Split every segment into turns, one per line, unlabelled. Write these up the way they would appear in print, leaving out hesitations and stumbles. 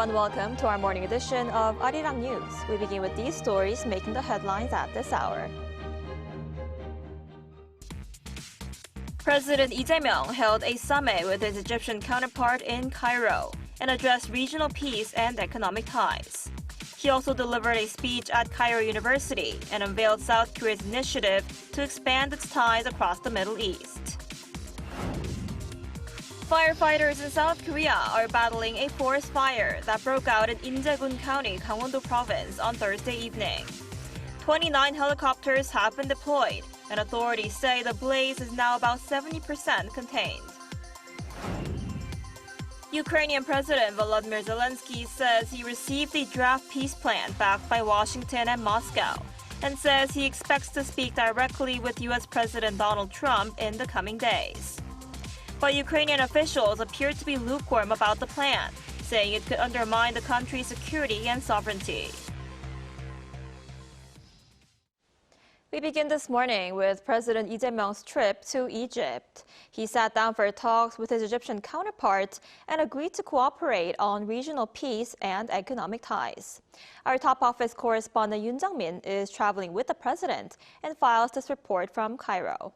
everyone, welcome to our morning edition of Arirang News. We begin with these stories making the headlines at this hour. President Lee Jae-myung held a summit with his Egyptian counterpart in Cairo and addressed regional peace and economic ties. He also delivered a speech at Cairo University and unveiled South Korea's initiative to expand its ties across the Middle East. Firefighters in South Korea are battling a forest fire that broke out in Injaegun County, Gangwon-do province on Thursday evening. 29 helicopters have been deployed, and authorities say the blaze is now about 70% contained. Ukrainian President Volodymyr Zelenskyy says he received a draft peace plan backed by Washington and Moscow, and says he expects to speak directly with U.S. President Donald Trump in the coming days. But Ukrainian officials appear to be lukewarm about the plan, saying it could undermine the country's security and sovereignty. We begin this morning with President Lee Jae-myung's trip to Egypt. He sat down for talks with his Egyptian counterpart and agreed to cooperate on regional peace and economic ties. Our top office correspondent Yoon Jung-min is traveling with the president and files this report from Cairo.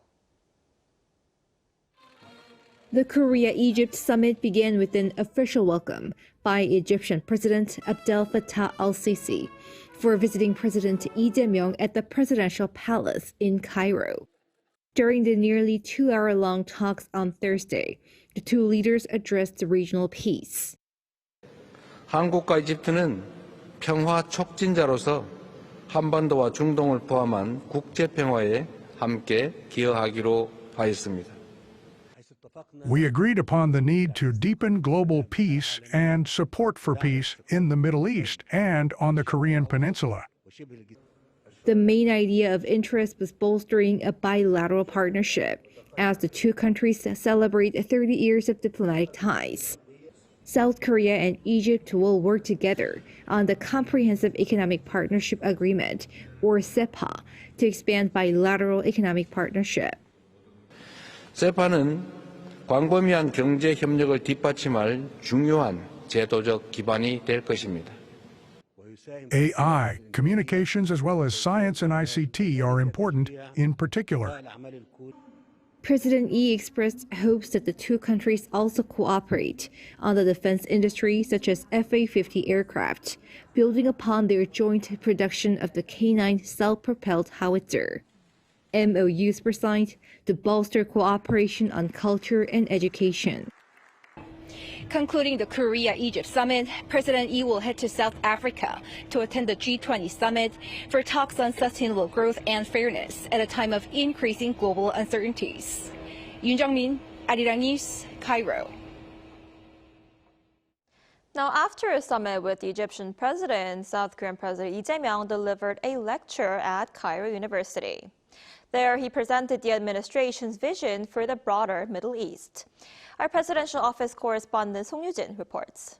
The Korea-Egypt summit began with an official welcome by Egyptian President Abdel Fattah el-Sisi for visiting President Lee Jae-myung at the presidential palace in Cairo. During the nearly 2-hour-long talks on Thursday, the two leaders addressed regional peace.
한국과 이집트는 평화 촉진자로서 한반도와 중동을 포함한 국제 평화에 함께 기여하기로 하였습니다.
We agreed upon the need to deepen global peace and support for peace in the Middle East and on the Korean Peninsula.
The main idea of interest was bolstering a bilateral partnership as the two countries celebrate 30 years of diplomatic ties. South Korea and Egypt will work together on the Comprehensive Economic Partnership Agreement, or CEPA, to expand bilateral economic partnership.
세파는 광범위한 경제 협력을 뒷받침할 중요한 제도적 기반이 될 것입니다.
AI, communications as well as science and ICT are important in particular.
President Lee expressed hopes that the two countries also cooperate on the defense industry such as F-A-50 aircraft, building upon their joint production of the K-9 self-propelled howitzer. MOUs were signed to bolster cooperation on culture and education. Concluding the Korea-Egypt summit, President Lee will head to South Africa to attend the G20 summit for talks on sustainable growth and fairness at a time of increasing global uncertainties. Yoon Jung-min, Arirang News, Cairo.
Now, after a summit with the Egyptian president, South Korean President Lee Jae-myung delivered a lecture at Cairo University. There, he presented the administration's vision for the broader Middle East. Our presidential office correspondent Song Yoo-jin reports.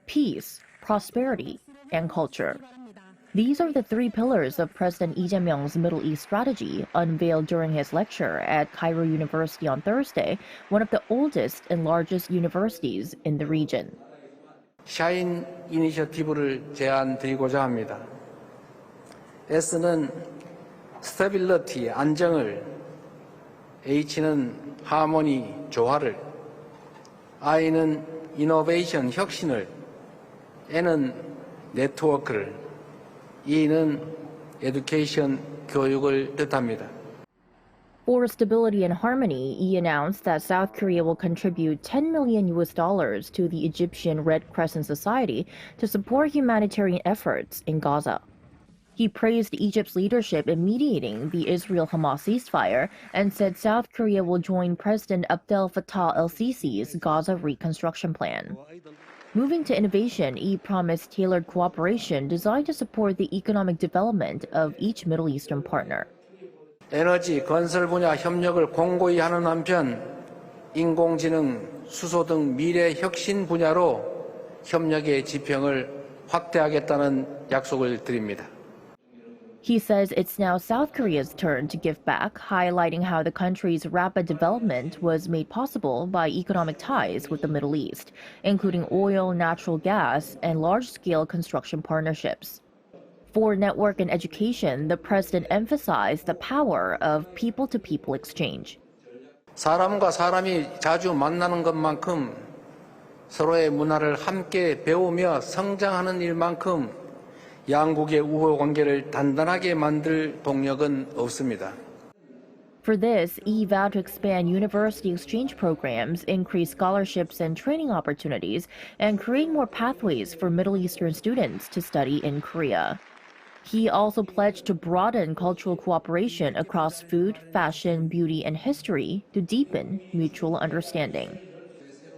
Peace, prosperity, and culture. These are the three pillars of President Lee Jae-myung's Middle East strategy, unveiled during his lecture at Cairo University on Thursday, one of the oldest and largest universities in the region.
샤인 이니셔티브를 제안드리고자 합니다. S는 스테빌리티, 안정을, H는 하모니, 조화를, I는 이노베이션, 혁신을, N은 네트워크를, E는 에듀케이션, 교육을 뜻합니다.
For stability and harmony, Lee announced that South Korea will contribute $10 million to the Egyptian Red Crescent Society to support humanitarian efforts in Gaza. He praised Egypt's leadership in mediating the Israel-Hamas ceasefire and said South Korea will join President Abdel Fattah el-Sisi's Gaza reconstruction plan. Moving to innovation, Lee promised tailored cooperation designed to support the economic development of each Middle Eastern partner.
에너지, 건설 분야 협력을 공고히 하는 한편 인공지능, 수소 등 미래 혁신 분야로 협력의 지평을 확대하겠다는 약속을 드립니다.
He says it's now South Korea's turn to give back, highlighting how the country's rapid development was made possible by economic ties with the Middle East, including oil, natural gas, and large-scale construction partnerships. For network and education, the president emphasized the power of people-to-people exchange.
사람과 사람이 자주 만나는 것만큼 서로의 문화를 함께 배우며 성장하는 일만큼 양국의 우호 관계를 단단하게 만들 동력은 없습니다.
For this, Lee vowed to expand university exchange programs, increase scholarships and training opportunities, and create more pathways for Middle Eastern students to study in Korea. He also pledged to broaden cultural cooperation across food, fashion, beauty, and history to deepen mutual understanding.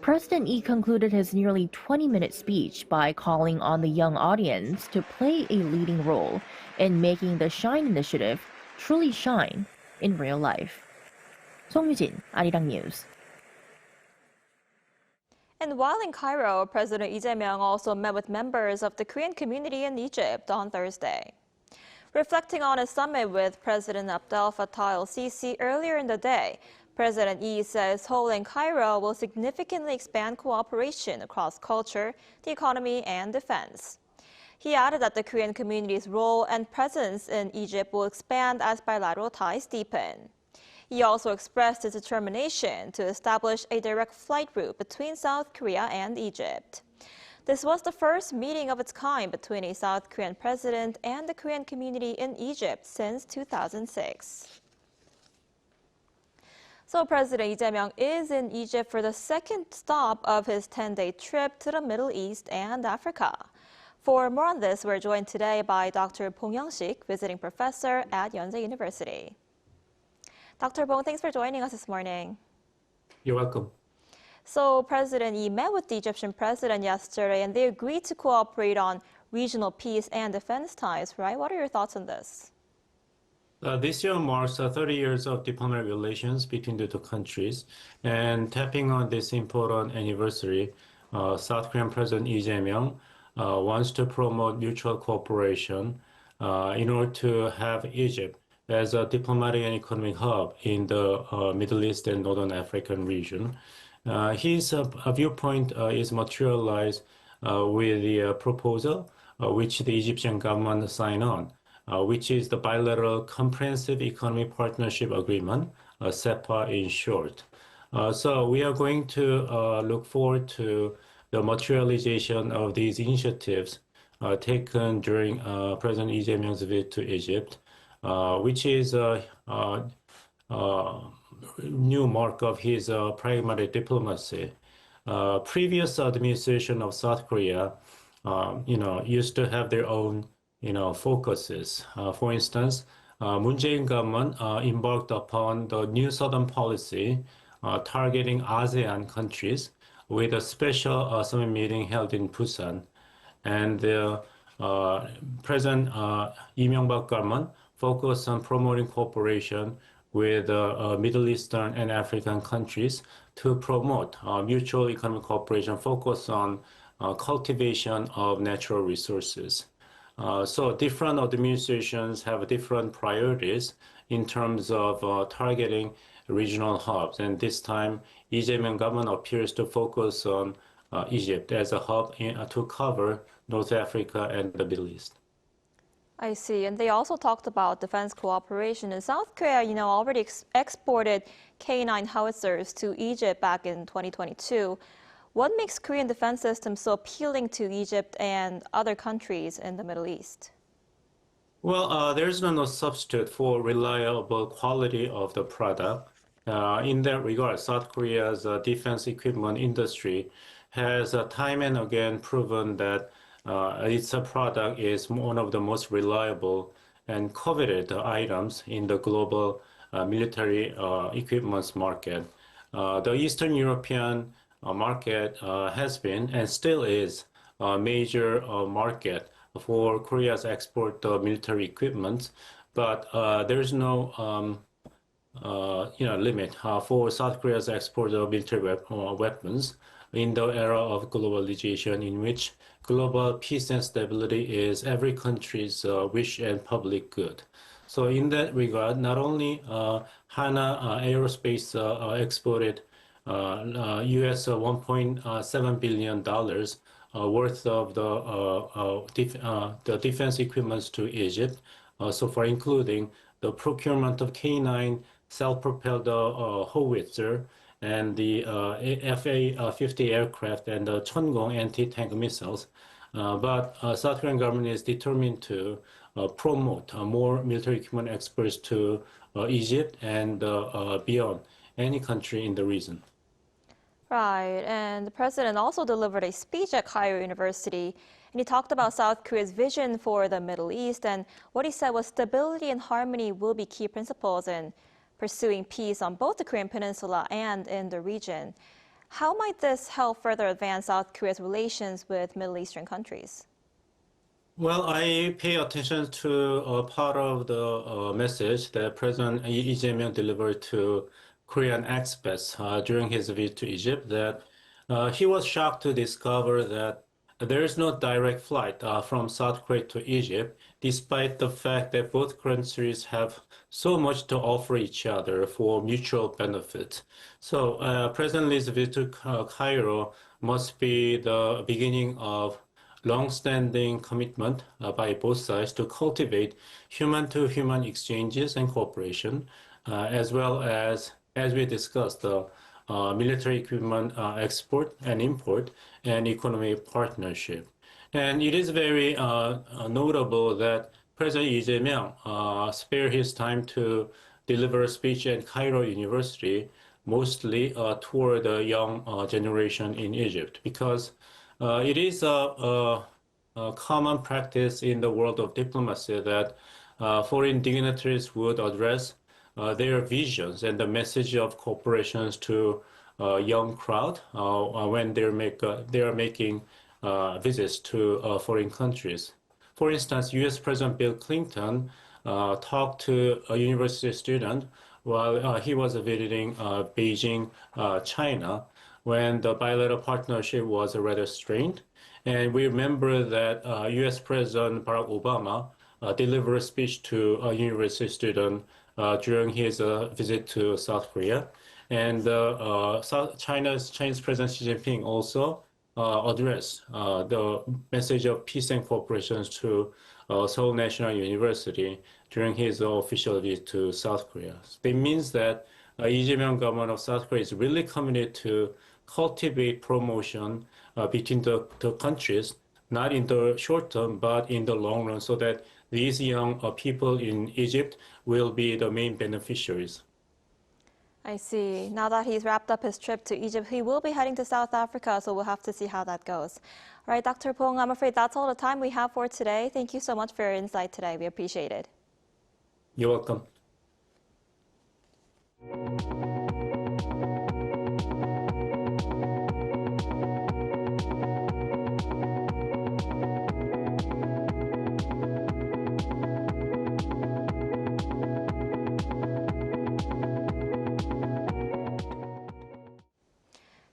President Lee concluded his nearly 20-minute speech by calling on the young audience to play a leading role in making the Shine Initiative truly shine in real life. 송유진, Arirang News.
And while in Cairo, President Lee Jae-myung also met with members of the Korean community in Egypt on Thursday. Reflecting on a summit with President Abdel Fattah el-Sisi earlier in the day, President Lee says holding Cairo will significantly expand cooperation across culture, the economy, and defense. He added that the Korean community's role and presence in Egypt will expand as bilateral ties deepen. He also expressed his determination to establish a direct flight route between South Korea and Egypt. This was the first meeting of its kind between a South Korean president and the Korean community in Egypt since 2006. So President Lee Jae-myung is in Egypt for the second stop of his 10-day trip to the Middle East and Africa. For more on this, we're joined today by Dr. Bong Young-sik, visiting professor at Yonsei University. Dr. Bong, thanks for joining us this morning.
You're welcome.
So President Lee met with the Egyptian president yesterday, and they agreed to cooperate on regional peace and defense ties, right? What are your thoughts on this?
This year marks 30 years of diplomatic relations between the two countries, and tapping on this important anniversary, South Korean President Lee Jae-myung wants to promote mutual cooperation in order to have Egypt as a diplomatic and economic hub in the Middle East and Northern African region. His viewpoint is materialized with the proposal which the Egyptian government signed on, which is the Bilateral Comprehensive Economic Partnership Agreement, SEPA in short. So we are going to look forward to the materialization of these initiatives taken during President Lee Jae-myung's visit to Egypt, which is a new mark of his pragmatic diplomacy. Previous administration of South Korea, used to have their own, focuses. For instance, Moon Jae-in government embarked upon the new Southern policy targeting ASEAN countries with a special summit meeting held in Busan. And the President Lee Myung-bak government focused on promoting cooperation with Middle Eastern and African countries to promote mutual economic cooperation focused on cultivation of natural resources. So different administrations have different priorities in terms of targeting regional hubs. And this time, Lee Jae-myung government appears to focus on Egypt as a hub to cover North Africa and the Middle East.
I see. And they also talked about defense cooperation. And South Korea, already exported K-9 howitzers to Egypt back in 2022. What makes Korean defense systems so appealing to Egypt and other countries in the Middle East?
Well, there's no substitute for reliable quality of the product. In that regard, South Korea's defense equipment industry has time and again proven that its product is one of the most reliable and coveted items in the global military equipment market. The Eastern European market has been and still is a major market for Korea's export of military equipment, but there's no limit for South Korea's export of military weapons. in the era of globalization in which global peace and stability is every country's wish and public good. So in that regard, not only Hana Aerospace exported US $1.7 billion worth of the defense equipments to Egypt, so far including the procurement of K9 self-propelled howitzer and the FA-50 aircraft and the Cheongong anti-tank missiles. But South Korean government is determined to promote more military equipment exports to Egypt and beyond any country in the region.
Right, and the president also delivered a speech at Cairo University, and he talked about South Korea's vision for the Middle East, and what he said was stability and harmony will be key principles in pursuing peace on both the Korean Peninsula and in the region. How might this help further advance South Korea's relations with Middle Eastern countries?
Well, I pay attention to a part of the message that President Lee Jae-myung delivered to Korean expats during his visit to Egypt, that he was shocked to discover that there is no direct flight from South Korea to Egypt, despite the fact that both countries have so much to offer each other for mutual benefit. So President Lee's visit to Cairo must be the beginning of long-standing commitment by both sides to cultivate human-to-human exchanges and cooperation, as well as we discussed, the military equipment export and import and economic partnership. And it is very notable that President Lee Jae-myung spared his time to deliver a speech at Cairo University, mostly toward the young generation in Egypt, because it is a common practice in the world of diplomacy that foreign dignitaries would address their visions and the message of cooperations to a young crowd when they are making visits to foreign countries. For instance, U.S. President Bill Clinton talked to a university student while he was visiting Beijing, China, when the bilateral partnership was rather strained. And we remember that U.S. President Barack Obama delivered a speech to a university student during his visit to South Korea. And Chinese President Xi Jinping also addressed the message of peace and cooperation to Seoul National University during his official visit to South Korea. It means that Lee Jae-myung government of South Korea is really committed to cultivate promotion between the countries, not in the short term, but in the long run, so that these young people in Egypt will be the main beneficiaries.
I see. Now that he's wrapped up his trip to Egypt, he will be heading to South Africa, so we'll have to see how that goes. All right, Dr. Pong, I'm afraid that's all the time we have for today. Thank you so much for your insight today. We appreciate it.
You're welcome.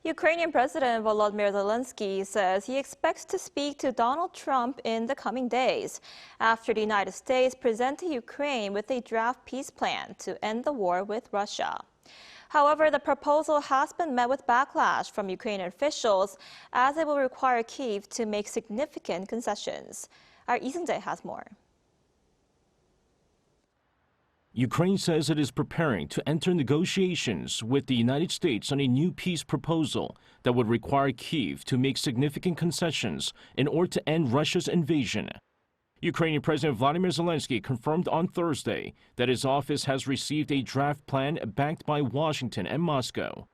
Ukrainian President Volodymyr Zelenskyy says he expects to speak to Donald Trump in the coming days after the United States presented Ukraine with a draft peace plan to end the war with Russia. However, the proposal has been met with backlash from Ukrainian officials as it will require Kyiv to make significant concessions. Our Lee Seung-jae has more.
Ukraine says it is preparing to enter negotiations with the United States on a new peace proposal that would require Kyiv to make significant concessions in order to end Russia's invasion. Ukrainian President Volodymyr Zelenskyy confirmed on Thursday that his office has received a draft plan backed by Washington and Moscow.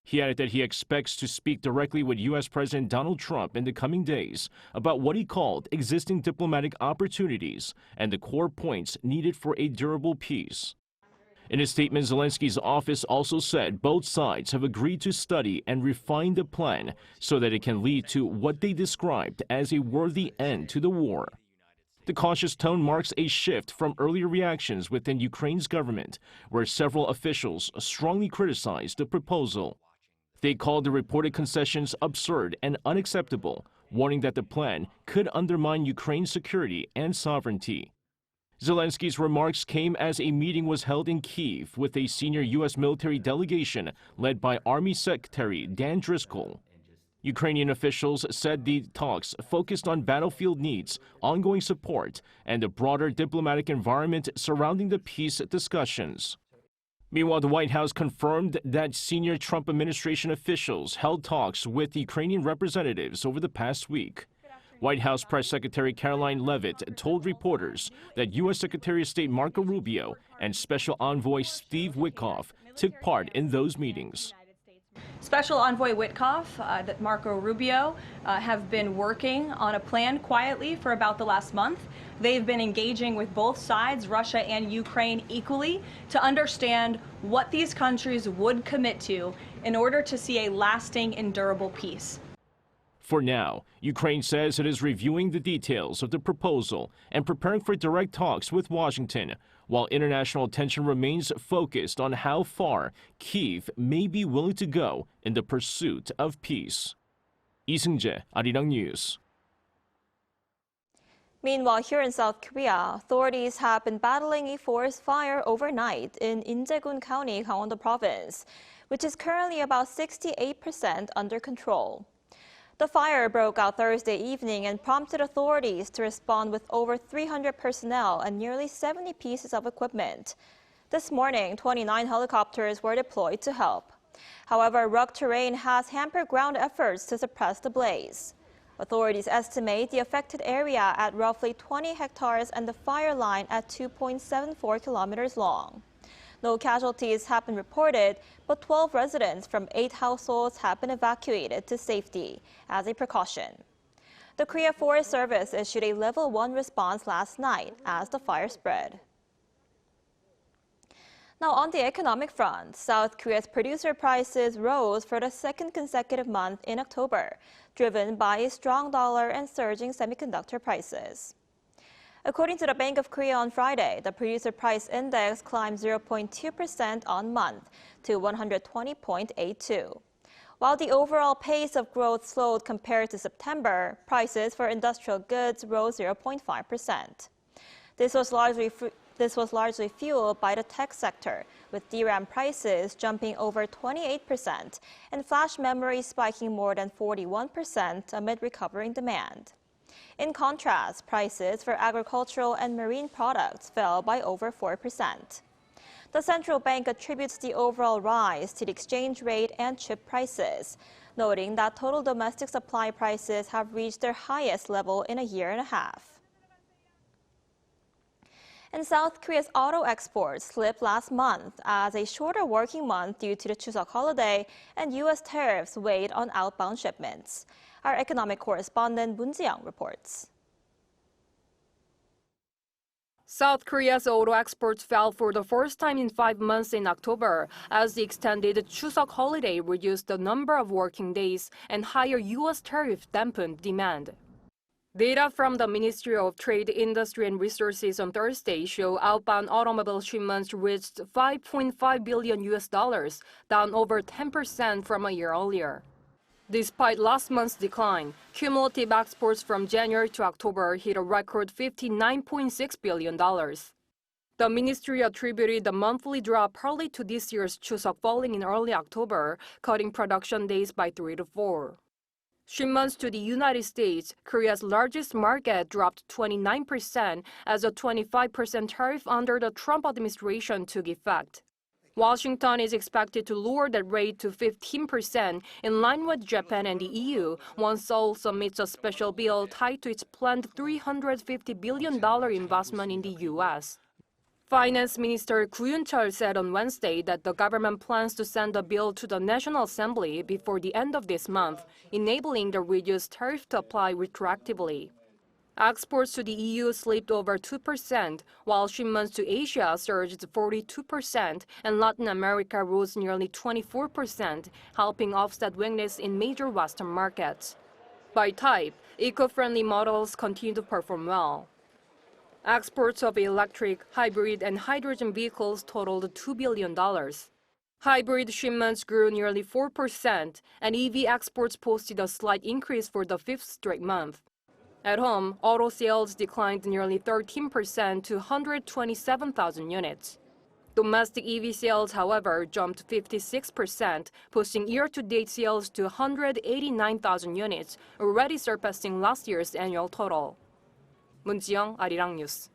He added that he expects to speak directly with U.S. President Donald Trump in the coming days about what he called existing diplomatic opportunities and the core points needed for a durable peace. In a statement, Zelenskyy's office also said both sides have agreed to study and refine the plan so that it can lead to what they described as a worthy end to the war. The cautious tone marks a shift from earlier reactions within Ukraine's government, where several officials strongly criticized the proposal. They called the reported concessions absurd and unacceptable, warning that the plan could undermine Ukraine's security and sovereignty. Zelensky's remarks came as a meeting was held in Kyiv with a senior U.S. military delegation led by Army Secretary Dan Driscoll. Ukrainian officials said the talks focused on battlefield needs, ongoing support, and the broader diplomatic environment surrounding the peace discussions. Meanwhile, the White House confirmed that senior Trump administration officials held talks with Ukrainian representatives over the past week. White House Press Secretary Caroline Leavitt told reporters that U.S. Secretary of State Marco Rubio and Special Envoy Steve Witkoff took part in those meetings.
Special Envoy Witkoff, that Marco Rubio have been working on a plan quietly for about the last month. They've been engaging with both sides, Russia and Ukraine, equally to understand what these countries would commit to in order to see a lasting and durable peace.
For now, Ukraine says it is reviewing the details of the proposal and preparing for direct talks with Washington, while international attention remains focused on how far Kyiv may be willing to go in the pursuit of peace. 이 승재, Arirang News.
Meanwhile, here in South Korea, authorities have been battling a forest fire overnight in Injae-gun County, Gangwon-do Province, which is currently about 68% under control. The fire broke out Thursday evening and prompted authorities to respond with over 300 personnel and nearly 70 pieces of equipment. This morning, 29 helicopters were deployed to help. However, rugged terrain has hampered ground efforts to suppress the blaze. Authorities estimate the affected area at roughly 20 hectares and the fire line at 2.74 kilometers long. No casualties have been reported, but 12 residents from 8 households have been evacuated to safety as a precaution. The Korea Forest Service issued a Level 1 response last night as the fire spread. Now on the economic front, South Korea's producer prices rose for the second consecutive month in October, driven by a strong dollar and surging semiconductor prices. According to the Bank of Korea on Friday, the producer price index climbed 0.2% on month to 120.82. While the overall pace of growth slowed compared to September, prices for industrial goods rose 0.5%. This was largely fueled by the tech sector, with DRAM prices jumping over 28% and flash memory spiking more than 41% amid recovering demand. In contrast, prices for agricultural and marine products fell by over 4%. The central bank attributes the overall rise to the exchange rate and chip prices, noting that total domestic supply prices have reached their highest level in a year and a half. And South Korea's auto exports slipped last month as a shorter working month due to the Chuseok holiday and U.S. tariffs weighed on outbound shipments. Our economic correspondent Moon Ji-young reports.
South Korea's auto exports fell for the first time in 5 months in October as the extended Chuseok holiday reduced the number of working days and higher U.S. tariff dampened demand. Data from the Ministry of Trade, Industry and Resources on Thursday show outbound automobile shipments reached $5.5 billion, down over 10% from a year earlier. Despite last month's decline, cumulative exports from January to October hit a record $59.6 billion. The ministry attributed the monthly drop partly to this year's Chuseok falling in early October, cutting production days by 3 to 4. Shipments to the United States, Korea's largest market, dropped 29% as a 25% tariff under the Trump administration took effect. Washington is expected to lower that rate to 15% in line with Japan and the EU once Seoul submits a special bill tied to its planned $350 billion investment in the U.S. Finance Minister Gu Yun-chul said on Wednesday that the government plans to send a bill to the National Assembly before the end of this month, enabling the reduced tariff to apply retroactively. Exports to the EU slipped over 2%, while shipments to Asia surged 42% and Latin America rose nearly 24%, helping offset weakness in major Western markets. By type, eco-friendly models continue to perform well. Exports of electric, hybrid, and hydrogen vehicles totaled $2 billion. Hybrid shipments grew nearly 4%, and EV exports posted a slight increase for the fifth straight month. At home, auto sales declined nearly 13% to 127,000 units. Domestic EV sales, however, jumped 56%, pushing year-to-date sales to 189,000 units, already surpassing last year's annual total. 문지영, Arirang News.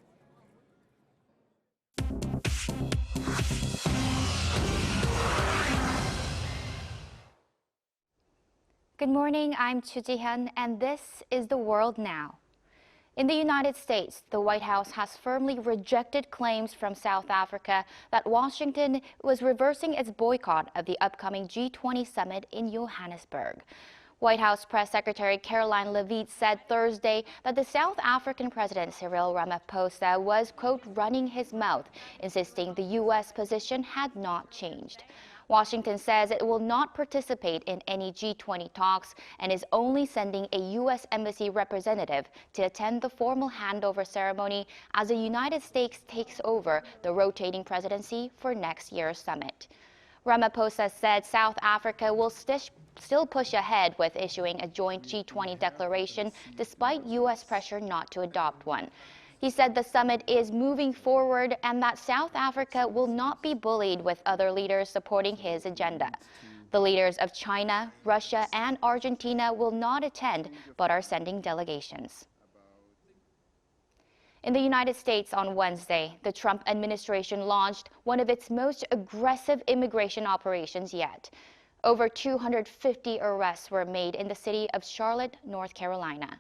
Good morning, I'm Chu Ji-hyun, and this is The World Now. In the United States, the White House has firmly rejected claims from South Africa that Washington was reversing its boycott of the upcoming G20 summit in Johannesburg. White House Press Secretary Caroline Leavitt said Thursday that the South African President Cyril Ramaphosa was, quote, running his mouth, insisting the U.S. position had not changed. Washington says it will not participate in any G20 talks and is only sending a U.S. Embassy representative to attend the formal handover ceremony as the United States takes over the rotating presidency for next year's summit. Ramaphosa said South Africa will still push ahead with issuing a joint G20 declaration despite U.S. pressure not to adopt one. He said the summit is moving forward and that South Africa will not be bullied with other leaders supporting his agenda. The leaders of China, Russia, and Argentina will not attend but are sending delegations. In the United States on Wednesday, the Trump administration launched one of its most aggressive immigration operations yet. Over 250 arrests were made in the city of Charlotte, North Carolina.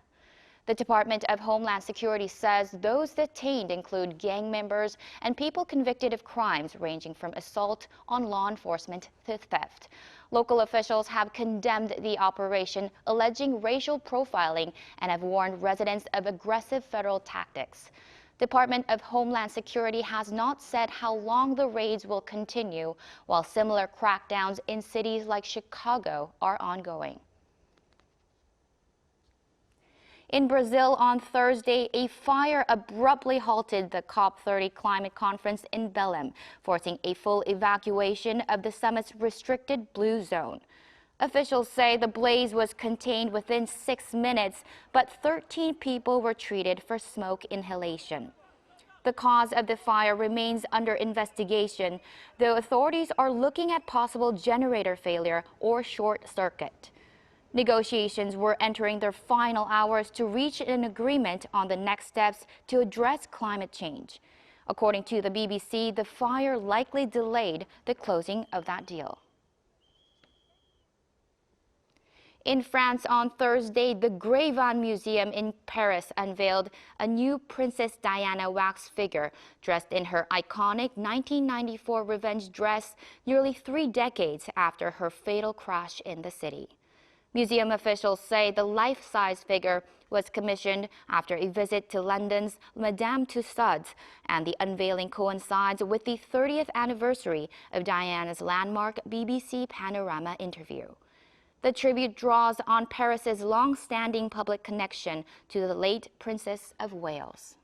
The Department of Homeland Security says those detained include gang members and people convicted of crimes ranging from assault on law enforcement to theft. Local officials have condemned the operation, alleging racial profiling, and have warned residents of aggressive federal tactics. Department of Homeland Security has not said how long the raids will continue, while similar crackdowns in cities like Chicago are ongoing. In Brazil on Thursday, a fire abruptly halted the COP30 climate conference in Belém, forcing a full evacuation of the summit's restricted blue zone. Officials say the blaze was contained within 6 minutes, but 13 people were treated for smoke inhalation. The cause of the fire remains under investigation, though authorities are looking at possible generator failure or short circuit. Negotiations were entering their final hours to reach an agreement on the next steps to address climate change. According to the BBC, the fire likely delayed the closing of that deal. In France on Thursday, the Gangwon Museum in Paris unveiled a new Princess Diana wax figure dressed in her iconic 1994 revenge dress nearly 3 decades after her fatal crash in the city. Museum officials say the life-size figure was commissioned after a visit to London's Madame Tussauds, and the unveiling coincides with the 30th anniversary of Diana's landmark BBC Panorama interview. The tribute draws on Paris's long-standing public connection to the late Princess of Wales.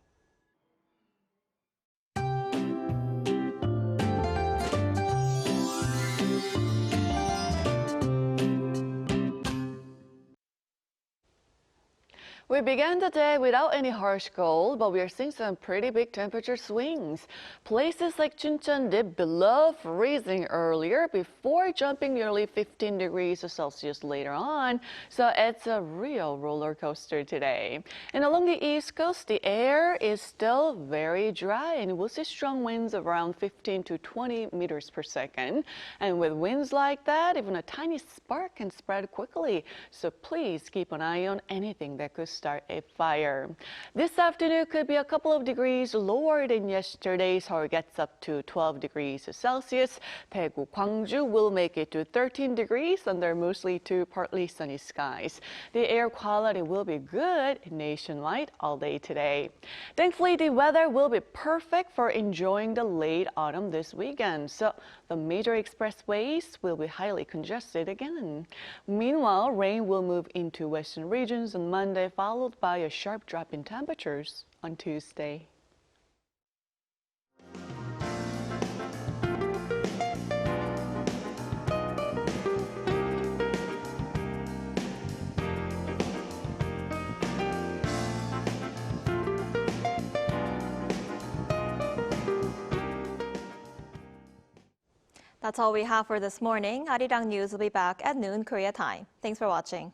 We began the day without any harsh cold, but we are seeing some pretty big temperature swings. Places like Chuncheon dipped below freezing earlier before jumping nearly 15 degrees Celsius later on, so it's a real roller coaster today. And along the East Coast, the air is still very dry, and we'll see strong winds of around 15 to 20 meters per second. And with winds like that, even a tiny spark can spread quickly, so please keep an eye on anything that could start a fire. This afternoon could be a couple of degrees lower than yesterday, so it gets up to 12 degrees Celsius. Daegu, Gwangju will make it to 13 degrees under mostly to partly sunny skies. The air quality will be good nationwide all day today. Thankfully, the weather will be perfect for enjoying the late autumn this weekend, so the major expressways will be highly congested again. Meanwhile, rain will move into western regions on Monday, followed by a sharp drop in temperatures on Tuesday.
That's all we have for this morning. Arirang News will be back at noon Korea time. Thanks for watching.